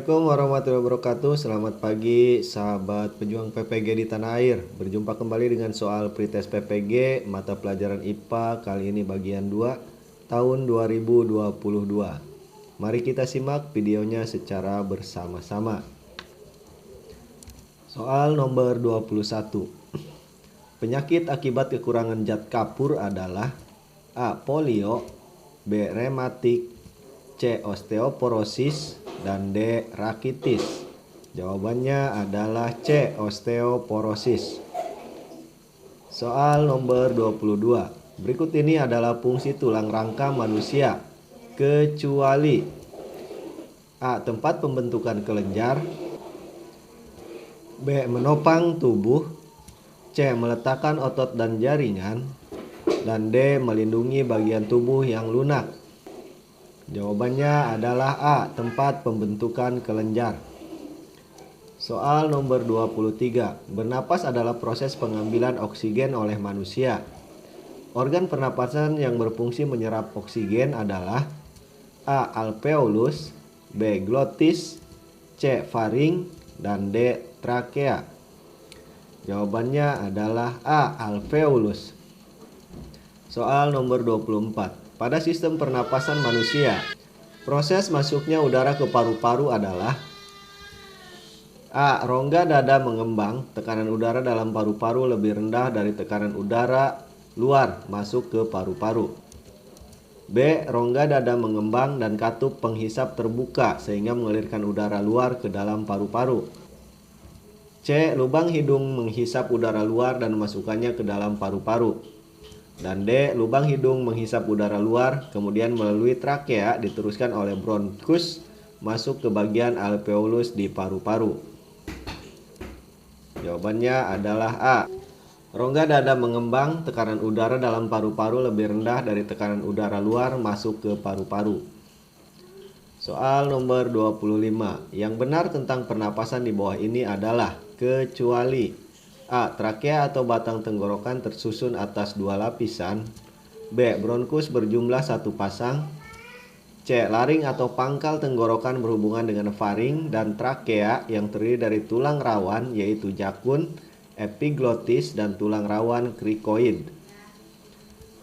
Assalamualaikum warahmatullahi wabarakatuh. Selamat pagi sahabat pejuang PPG di tanah air. Berjumpa kembali dengan soal pretest PPG mata pelajaran IPA kali ini bagian 2 tahun 2022. Mari kita simak videonya secara bersama-sama. Soal nomor 21. Penyakit akibat kekurangan zat kapur adalah A. Polio, B. Rematik, C. Osteoporosis, dan D. Rakitis. Jawabannya adalah C. Osteoporosis. Soal nomor 22. Berikut ini adalah fungsi tulang rangka manusia kecuali A. Tempat pembentukan kelenjar, B. Menopang tubuh, C. Meletakkan otot dan jaringan, dan D. Melindungi bagian tubuh yang lunak. Jawabannya adalah A. Tempat pembentukan kelenjar. Soal nomor 23. Bernapas adalah proses pengambilan oksigen oleh manusia. Organ pernapasan yang berfungsi menyerap oksigen adalah A. Alveolus, B. Glotis, C. Faring, dan D. Trakea. Jawabannya adalah A. Alveolus. Soal nomor 24. Pada sistem pernapasan manusia, proses masuknya udara ke paru-paru adalah A. Rongga dada mengembang, tekanan udara dalam paru-paru lebih rendah dari tekanan udara luar masuk ke paru-paru. B. Rongga dada mengembang dan katup penghisap terbuka sehingga mengalirkan udara luar ke dalam paru-paru. C. Lubang hidung menghisap udara luar dan memasukkannya ke dalam paru-paru. Dan D. Lubang hidung menghisap udara luar, kemudian melalui trakea diteruskan oleh bronkus masuk ke bagian alveolus di paru-paru. Jawabannya adalah A. Rongga dada mengembang, tekanan udara dalam paru-paru lebih rendah dari tekanan udara luar masuk ke paru-paru. Soal nomor 25. Yang benar tentang pernapasan di bawah ini adalah kecuali A. Trakea atau batang tenggorokan tersusun atas 2 lapisan, B. Bronkus berjumlah 1 pasang, C. Laring atau pangkal tenggorokan berhubungan dengan faring dan trakea yang terdiri dari tulang rawan yaitu jakun, epiglotis, dan tulang rawan krikoid.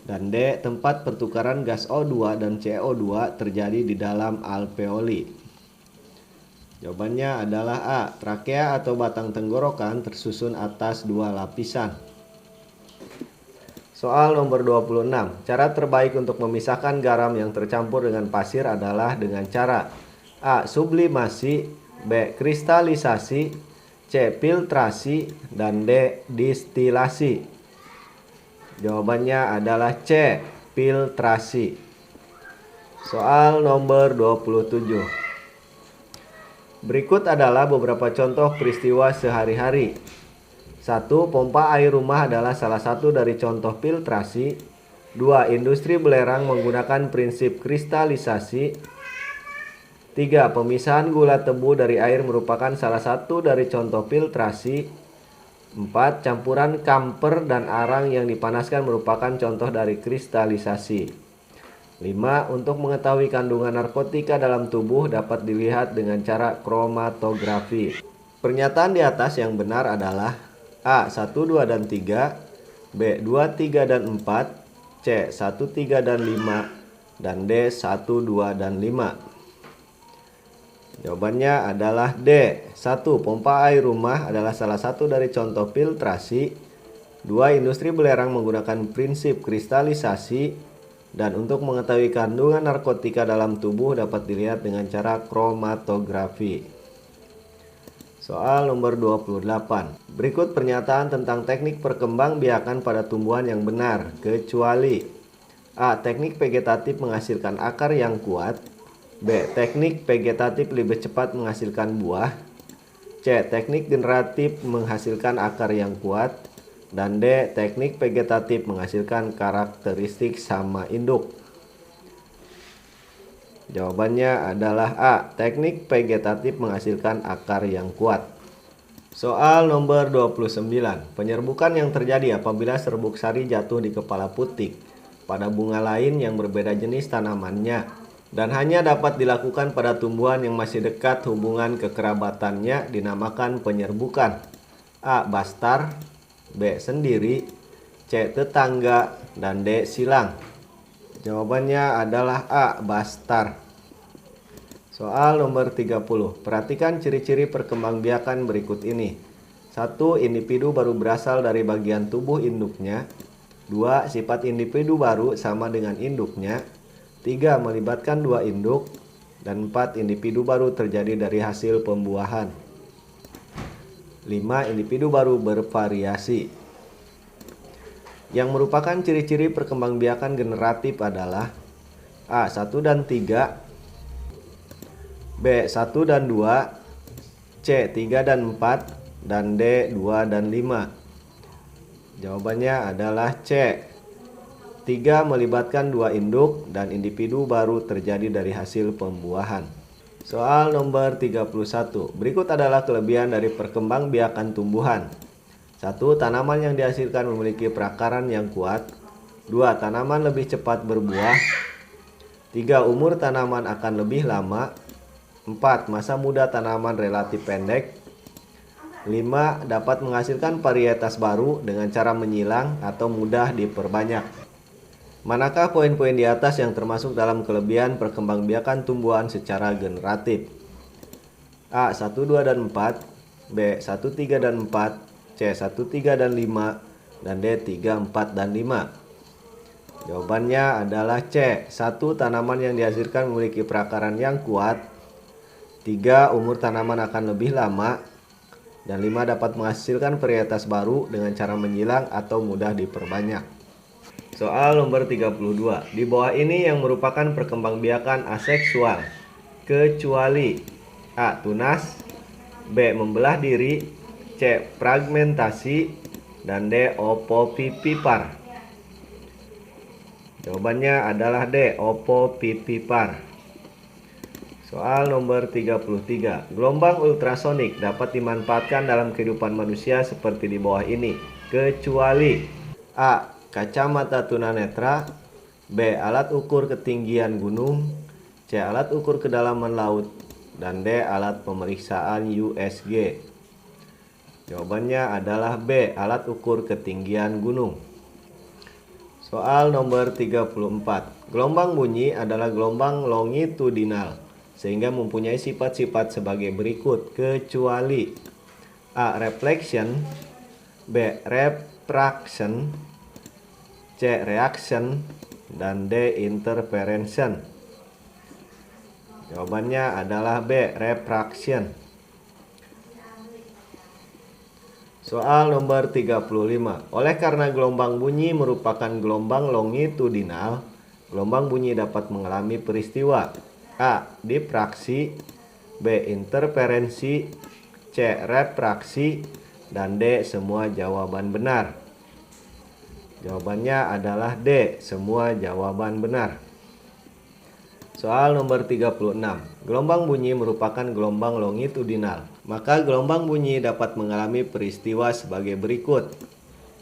Dan D. Tempat pertukaran gas O2 dan CO2 terjadi di dalam alveoli. Jawabannya adalah A. Trakea atau batang tenggorokan tersusun atas 2 lapisan. Soal nomor 26. Cara terbaik untuk memisahkan garam yang tercampur dengan pasir adalah dengan cara A. Sublimasi, B. Kristalisasi, C. Filtrasi, dan D. Distilasi. Jawabannya adalah C. Filtrasi. Soal nomor 27. Berikut adalah beberapa contoh peristiwa sehari-hari. 1. Pompa air rumah adalah salah satu dari contoh filtrasi. 2. Industri belerang menggunakan prinsip kristalisasi. 3. Pemisahan gula tebu dari air merupakan salah satu dari contoh filtrasi. 4. Campuran kamper dan arang yang dipanaskan merupakan contoh dari kristalisasi. 5. Untuk mengetahui kandungan narkotika dalam tubuh dapat dilihat dengan cara kromatografi. Pernyataan di atas yang benar adalah A. 1, 2, dan 3, B. 2, 3, dan 4, C. 1, 3, dan 5, dan D. 1, 2, dan 5. Jawabannya adalah D. 1. Pompa air rumah adalah salah satu dari contoh filtrasi. 2. Industri belerang menggunakan prinsip kristalisasi. Dan untuk mengetahui kandungan narkotika dalam tubuh dapat dilihat dengan cara kromatografi. Soal nomor 28. Berikut pernyataan tentang teknik perkembangbiakan pada tumbuhan yang benar, kecuali A. Teknik vegetatif menghasilkan akar yang kuat, B. Teknik vegetatif lebih cepat menghasilkan buah, C. Teknik generatif menghasilkan akar yang kuat, dan D. Teknik vegetatif menghasilkan karakteristik sama induk. Jawabannya adalah A. Teknik vegetatif menghasilkan akar yang kuat. Soal nomor 29. Penyerbukan yang terjadi apabila serbuk sari jatuh di kepala putik pada bunga lain yang berbeda jenis tanamannya. dan hanya dapat dilakukan pada tumbuhan yang masih dekat hubungan kekerabatannya dinamakan penyerbukan. A. Bastar, B. Sendiri, C. Tetangga, dan D. Silang. Jawabannya adalah A. Bastar. Soal nomor 30. Perhatikan ciri-ciri perkembangbiakan berikut ini. 1. Individu baru berasal dari bagian tubuh induknya. 2. Sifat individu baru sama dengan induknya. 3. Melibatkan 2 induk. Dan 4. Individu baru terjadi dari hasil pembuahan. 5. Individu baru bervariasi. Yang merupakan ciri-ciri perkembangbiakan generatif adalah A. 1 dan 3, B. 1 dan 2, C. 3 dan 4, dan D. 2 dan 5. Jawabannya adalah C. 3 melibatkan 2 induk dan individu baru terjadi dari hasil pembuahan. Soal nomor 31. Berikut adalah kelebihan dari perkembangbiakan tumbuhan. 1. Tanaman yang dihasilkan memiliki perakaran yang kuat. 2. Tanaman lebih cepat berbuah. 3. Umur tanaman akan lebih lama. 4. Masa muda tanaman relatif pendek. 5. Dapat menghasilkan varietas baru dengan cara menyilang atau mudah diperbanyak. Manakah poin-poin di atas yang termasuk dalam kelebihan perkembangbiakan tumbuhan secara generatif? A. 1, 2, dan 4, B. 1, 3, dan 4, C. 1, 3, dan 5, dan D. 3, 4, dan 5. Jawabannya adalah C. 1. Tanaman yang dihasilkan memiliki perakaran yang kuat. 3. Umur tanaman akan lebih lama. Dan 5. Dapat menghasilkan varietas baru dengan cara menyilang atau mudah diperbanyak. Soal nomor 32. Di bawah ini yang merupakan perkembangbiakan aseksual, kecuali A. Tunas, B. Membelah diri, C. Fragmentasi, dan D. Opovivipar. Jawabannya adalah D. Opovivipar. Soal nomor 33. Gelombang ultrasonik dapat dimanfaatkan dalam kehidupan manusia seperti di bawah ini, kecuali A. Kacamata tunanetra, B. Alat ukur ketinggian gunung, C. Alat ukur kedalaman laut, dan D. Alat pemeriksaan USG. Jawabannya adalah B. Alat ukur ketinggian gunung. Soal nomor 34. Gelombang bunyi adalah gelombang longitudinal sehingga mempunyai sifat-sifat sebagai berikut, kecuali A. Reflection, B. Refraction, C. Reaction, dan D. Interference. Jawabannya adalah B. Refraction. Soal nomor 35. Oleh karena gelombang bunyi merupakan gelombang longitudinal, gelombang bunyi dapat mengalami peristiwa A. Difraksi, B. Interferensi, C. Refraksi, dan D. Semua jawaban benar. Jawabannya adalah D. Semua jawaban benar. Soal nomor 36. Gelombang bunyi merupakan gelombang longitudinal. Maka gelombang bunyi dapat mengalami peristiwa sebagai berikut.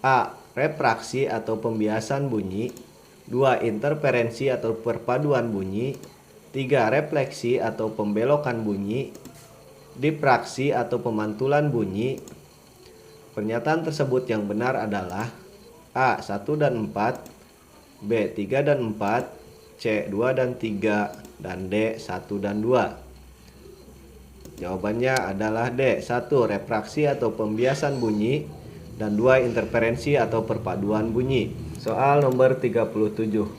A. Refraksi atau pembiasan bunyi. 2. Interferensi atau perpaduan bunyi. 3. Refleksi atau pembelokan bunyi. Difraksi atau pemantulan bunyi. Pernyataan tersebut yang benar adalah A. 1 dan 4, B. 3 dan 4, C. 2 dan 3, dan D. 1 dan 2. Jawabannya adalah D. 1. Refraksi atau pembiasan bunyi, dan 2. Interferensi atau perpaduan bunyi. Soal nomor 37.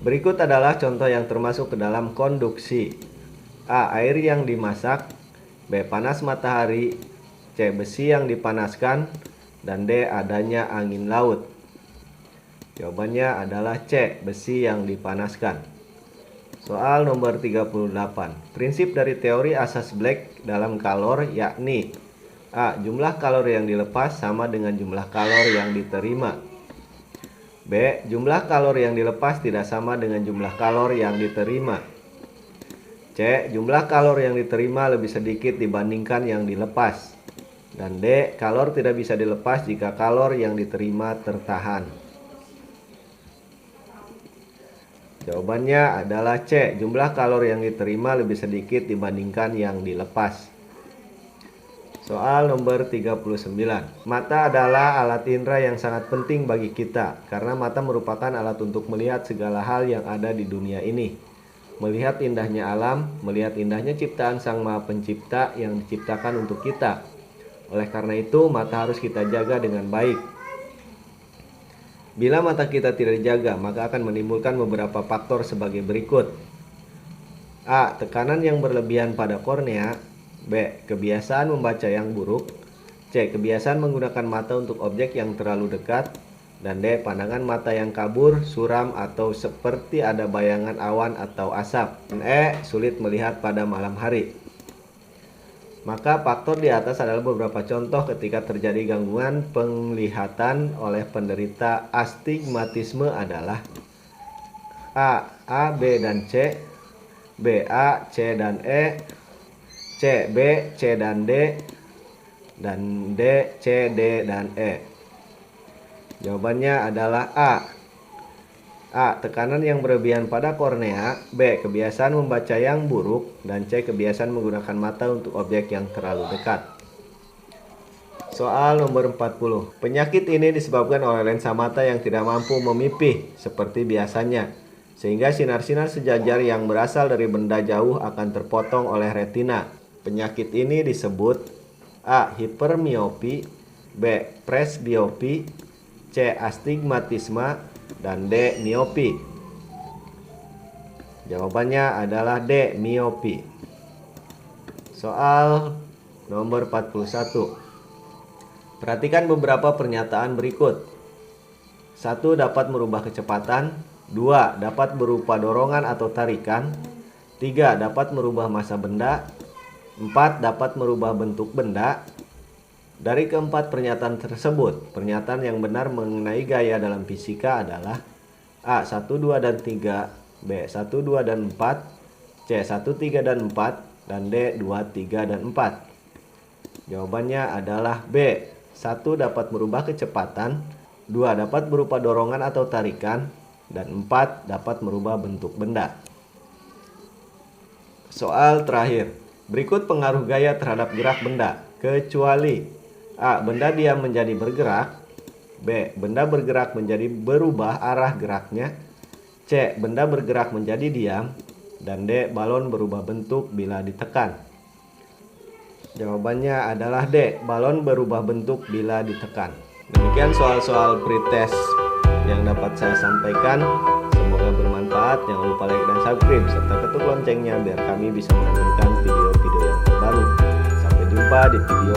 Berikut adalah contoh yang termasuk ke dalam konduksi. A. Air yang dimasak, B. Panas matahari, C. Besi yang dipanaskan, dan D. Adanya angin laut. Jawabannya adalah C. Besi yang dipanaskan. Soal nomor 38. Prinsip dari teori asas Black dalam kalor yakni A. Jumlah kalor yang dilepas sama dengan jumlah kalor yang diterima. B. Jumlah kalor yang dilepas tidak sama dengan jumlah kalor yang diterima. C. Jumlah kalor yang diterima lebih sedikit dibandingkan yang dilepas. Dan D. Kalor tidak bisa dilepas jika kalor yang diterima tertahan. Jawabannya adalah C. Jumlah kalori yang diterima lebih sedikit dibandingkan yang dilepas. Soal nomor 39. Mata adalah alat indera yang sangat penting bagi kita karena mata merupakan alat untuk melihat segala hal yang ada di dunia ini. Melihat indahnya alam, melihat indahnya ciptaan Sang Maha Pencipta yang diciptakan untuk kita. Oleh karena itu, mata harus kita jaga dengan baik. Bila mata kita tidak dijaga, maka akan menimbulkan beberapa faktor sebagai berikut. A. Tekanan yang berlebihan pada kornea. B. Kebiasaan membaca yang buruk. C. Kebiasaan menggunakan mata untuk objek yang terlalu dekat. Dan D. Pandangan mata yang kabur, suram, atau seperti ada bayangan awan atau asap. Dan E. Sulit melihat pada malam hari. Maka faktor di atas adalah beberapa contoh ketika terjadi gangguan penglihatan oleh penderita astigmatisme adalah A, B, dan C. B, A, C, dan E. C, B, C, dan D. Dan D, C, D, dan E. Jawabannya adalah A. A. Tekanan yang berlebihan pada kornea. B. Kebiasaan membaca yang buruk. Dan C. Kebiasaan menggunakan mata untuk objek yang terlalu dekat. Soal nomor 40. Penyakit ini disebabkan oleh lensa mata yang tidak mampu memipih seperti biasanya, sehingga sinar-sinar sejajar yang berasal dari benda jauh akan terpotong oleh retina. Penyakit ini disebut A. Hipermiopi. B. Presbiopi. C. Astigmatisme. Dan D. Miopi. Jawabannya adalah D. Miopi. Soal nomor 41. Perhatikan beberapa pernyataan berikut. 1. Dapat merubah kecepatan. 2. Dapat berupa dorongan atau tarikan. 3. Dapat merubah massa benda. 4. Dapat merubah bentuk benda. Dari keempat pernyataan tersebut, pernyataan yang benar mengenai gaya dalam fisika adalah A. 1, 2, dan 3. B. 1, 2, dan 4. C. 1, 3, dan 4. Dan D. 2, 3, dan 4. Jawabannya adalah B. 1. Dapat merubah kecepatan. 2. Dapat berupa dorongan atau tarikan. Dan 4. Dapat merubah bentuk benda. Soal terakhir. Berikut pengaruh gaya terhadap gerak benda, kecuali A. Benda diam menjadi bergerak. B. Benda bergerak menjadi berubah arah geraknya. C. Benda bergerak menjadi diam. Dan D. Balon berubah bentuk bila ditekan. Jawabannya adalah D. Balon berubah bentuk bila ditekan. Demikian soal-soal pretest yang dapat saya sampaikan. Semoga bermanfaat. Jangan lupa like dan subscribe serta ketuk loncengnya biar kami bisa menampilkan video-video yang terbaru. Sampai jumpa di video